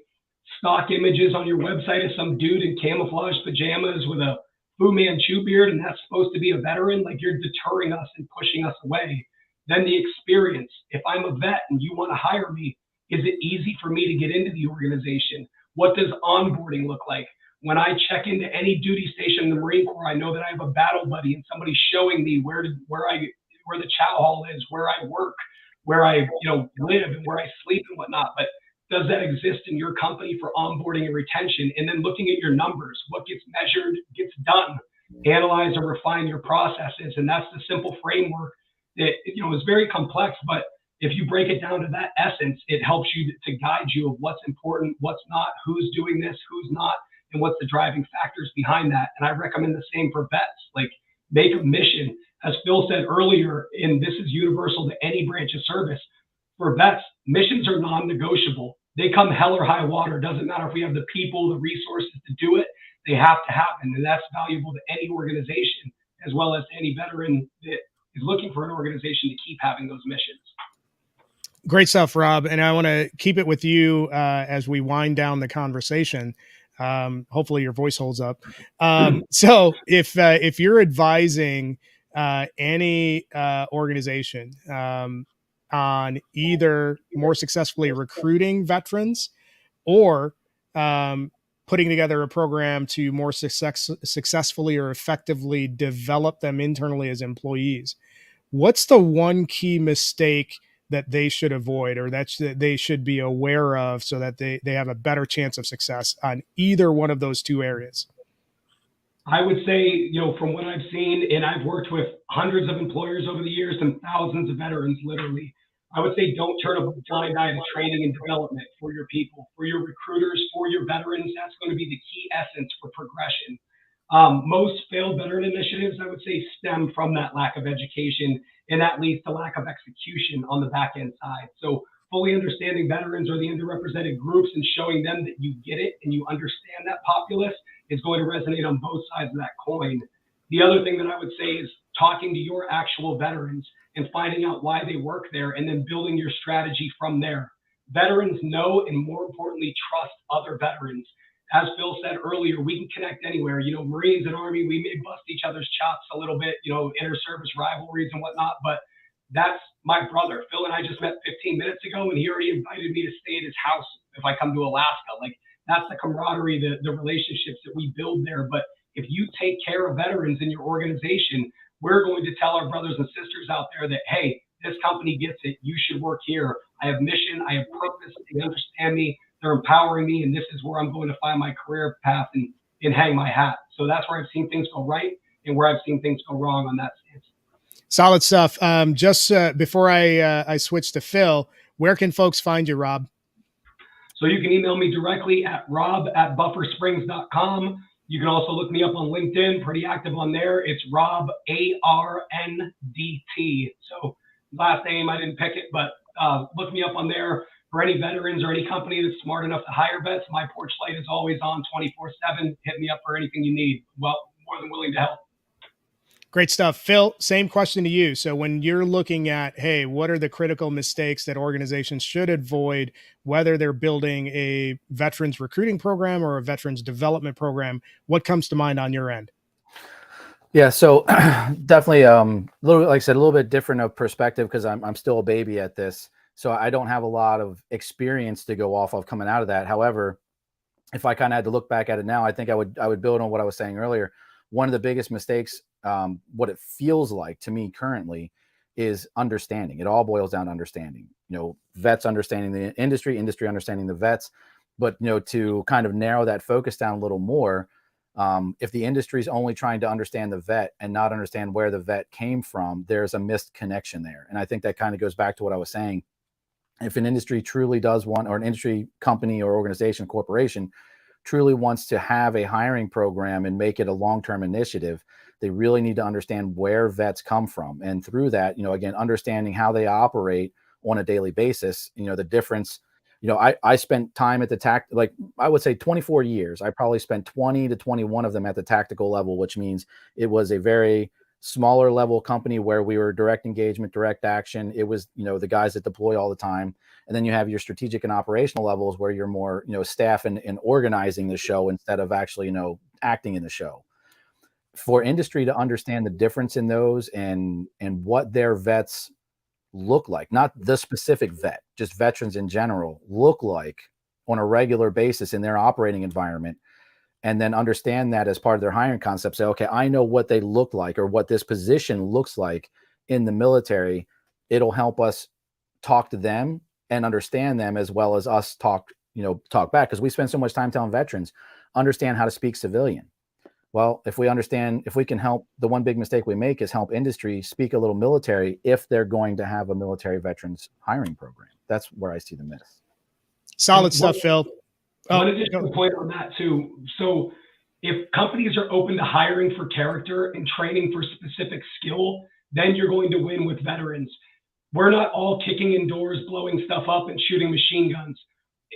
stock images on your website of some dude in camouflage pajamas with a Fu Manchu beard, and that's supposed to be a veteran? Like, you're deterring us and pushing us away. Then the experience. If I'm a vet and you want to hire me, is it easy for me to get into the organization? What does onboarding look like? When I check into any duty station in the Marine Corps, I know that I have a battle buddy and somebody's showing me where where the chow hall is, where I work, where I live and where I sleep and whatnot. But does that exist in your company for onboarding and retention? And then looking at your numbers, what gets measured gets done. Analyze or refine your processes, and that's the simple framework that is very complex, but if you break it down to that essence, it helps you to guide you of what's important, what's not, who's doing this, who's not, and what's the driving factors behind that. And I recommend the same for vets. Like, make a mission, as Phil said earlier, and this is universal to any branch of service. For vets, missions are non-negotiable. They come hell or high water. Doesn't matter if we have the people, the resources to do it. They have to happen, and that's valuable to any organization, as well as to any veteran that is looking for an organization to keep having those missions. Great stuff, Rob. And I want to keep it with you as we wind down the conversation. Hopefully your voice holds up. So if you're advising any organization on either more successfully recruiting veterans or putting together a program to more successfully or effectively develop them internally as employees, what's the one key mistake that they should avoid, or that they should be aware of, so that they have a better chance of success on either one of those two areas? I would say, from what I've seen, and I've worked with hundreds of employers over the years and thousands of veterans, literally, I would say don't turn a blind eye to training and development for your people, for your recruiters, for your veterans. That's going to be the key essence for progression. Most failed veteran initiatives, I would say, stem from that lack of education, and that leads to lack of execution on the back end side. So fully understanding veterans or the underrepresented groups and showing them that you get it and you understand that populace is going to resonate on both sides of that coin. The other thing that I would say is talking to your actual veterans and finding out why they work there, and then building your strategy from there. Veterans know, and more importantly, trust other veterans. As Phil said earlier, we can connect anywhere. Marines and Army, we may bust each other's chops a little bit, inter-service rivalries and whatnot, but that's my brother. Phil and I just met 15 minutes ago, and he already invited me to stay at his house if I come to Alaska. Like, that's the camaraderie, the relationships that we build there. But if you take care of veterans in your organization, we're going to tell our brothers and sisters out there that, hey, this company gets it. You should work here. I have mission. I have purpose. They understand me. They're empowering me. And this is where I'm going to find my career path and hang my hat. So that's where I've seen things go right and where I've seen things go wrong on that stance. Solid stuff. Just before I switch to Phil, where can folks find you, Rob? So you can email me directly at rob@buffersprings.com. You can also look me up on LinkedIn, pretty active on there. It's Rob, ARNDT. So last name, I didn't pick it, but look me up on there. For any veterans or any company that's smart enough to hire vets, my porch light is always on 24/7. Hit me up for anything you need. Well, more than willing to help. Great stuff. Phil, same question to you. So when you're looking at, hey, what are the critical mistakes that organizations should avoid, whether they're building a veterans recruiting program or a veterans development program, what comes to mind on your end? Yeah, so definitely like I said, a little bit different of perspective, because I'm still a baby at this. So I don't have a lot of experience to go off of coming out of that. However, if I kind of had to look back at it now, I think I would build on what I was saying earlier. One of the biggest mistakes, what it feels like to me currently, is understanding. It all boils down to understanding. Vets understanding the industry understanding the vets. But to kind of narrow that focus down a little more, if the industry is only trying to understand the vet and not understand where the vet came from, there's a missed connection there. And I think that kind of goes back to what I was saying. If an industry truly does want, or an industry company or organization, corporation, truly wants to have a hiring program and make it a long-term initiative, they really need to understand where vets come from. And through that, again, understanding how they operate on a daily basis, the difference. I spent time at the I would say 24 years. I probably spent 20 to 21 of them at the tactical level, which means it was a very smaller level company where we were direct engagement, direct action. It was, the guys that deploy all the time. And then you have your strategic and operational levels where you're more, staff and organizing the show instead of actually, acting in the show. For industry to understand the difference in those and what their vets look like, not the specific vet, just veterans in general look like on a regular basis in their operating environment, and then understand that as part of their hiring concept. Say, okay, I know what they look like, or what this position looks like in the military, it'll help us talk to them and understand them as well as us talk back. Because we spend so much time telling veterans, understand how to speak civilian. Well, if we can help, the one big mistake we make is help industry speak a little military if they're going to have a military veterans hiring program. That's where I see the miss. Solid stuff, Phil. One additional point on that too. So if companies are open to hiring for character and training for specific skill, then you're going to win with veterans. We're not all kicking in doors, blowing stuff up and shooting machine guns.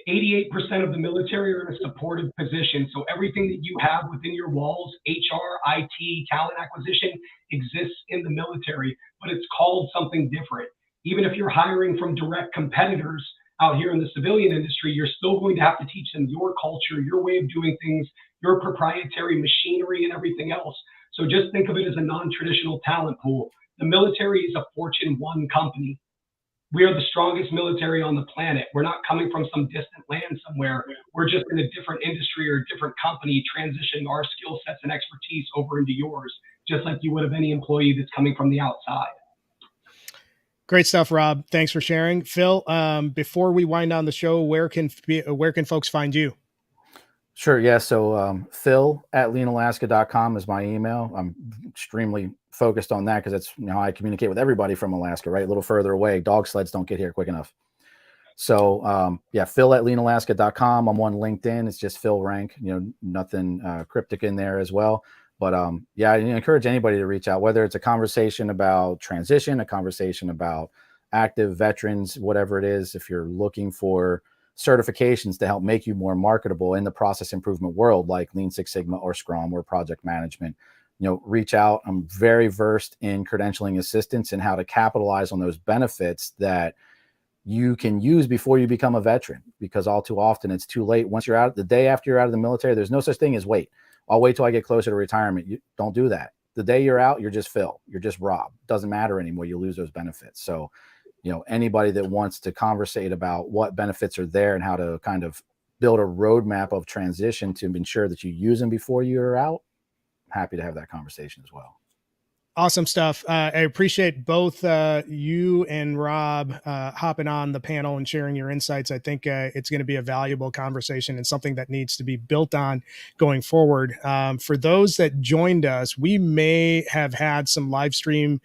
88% of the military are in a supportive position. So everything that you have within your walls, HR, IT, talent acquisition, exists in the military, but it's called something different. Even if you're hiring from direct competitors out here in the civilian industry, you're still going to have to teach them your culture, your way of doing things, your proprietary machinery and everything else. So just think of it as a non-traditional talent pool. The military is a Fortune 1 company. We are the strongest military on the planet. We're not coming from some distant land somewhere. We're just in a different industry or a different company transitioning our skill sets and expertise over into yours, just like you would of any employee that's coming from the outside. Great stuff, Rob. Thanks for sharing. Phil, before we wind down the show, where can folks find you? Sure. Yeah. So phil@leanalaska.com is my email. I'm extremely focused on that because that's how I communicate with everybody from Alaska, right? A little further away. Dog sleds don't get here quick enough. So yeah, phil@leanalaska.com. I'm on LinkedIn. It's just Phil Ranck, nothing cryptic in there as well. But yeah, I encourage anybody to reach out, whether it's a conversation about transition, a conversation about active veterans, whatever it is. If you're looking for certifications to help make you more marketable in the process improvement world, like Lean Six Sigma or Scrum or project management, reach out. I'm very versed in credentialing assistance and how to capitalize on those benefits that you can use before you become a veteran, because all too often it's too late. Once you're out, the day after you're out of the military, there's no such thing as wait. I'll wait till I get closer to retirement. You don't do that. The day you're out, you're just Phil. You're just Rob. Doesn't matter anymore. You lose those benefits. So, anybody that wants to conversate about what benefits are there and how to kind of build a roadmap of transition to ensure that you use them before you're out, I'm happy to have that conversation as well. Awesome stuff. I appreciate both you and Rob hopping on the panel and sharing your insights. I think it's going to be a valuable conversation and something that needs to be built on going forward. For those that joined us, we may have had some live stream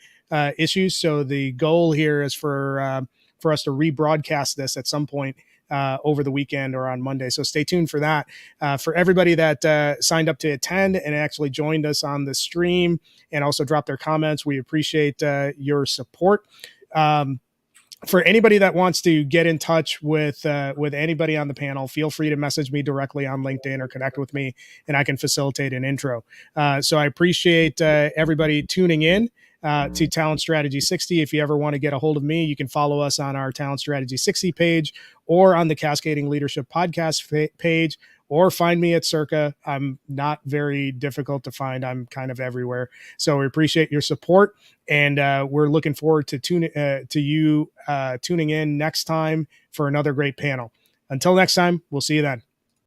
issues. So the goal here is for us to rebroadcast this at some point over the weekend or on Monday. So stay tuned for that. For everybody that signed up to attend and actually joined us on the stream and also dropped their comments, we appreciate your support. For anybody that wants to get in touch with anybody on the panel, feel free to message me directly on LinkedIn or connect with me, and I can facilitate an intro. So I appreciate everybody tuning in to Talent Strategy 60. If you ever want to get a hold of me, you can follow us on our Talent Strategy 60 page or on the Cascading Leadership Podcast page, or find me at Circa. I'm not very difficult to find. I'm kind of everywhere. So we appreciate your support, and we're looking forward to tuning in next time for another great panel. Until next time, we'll see you then.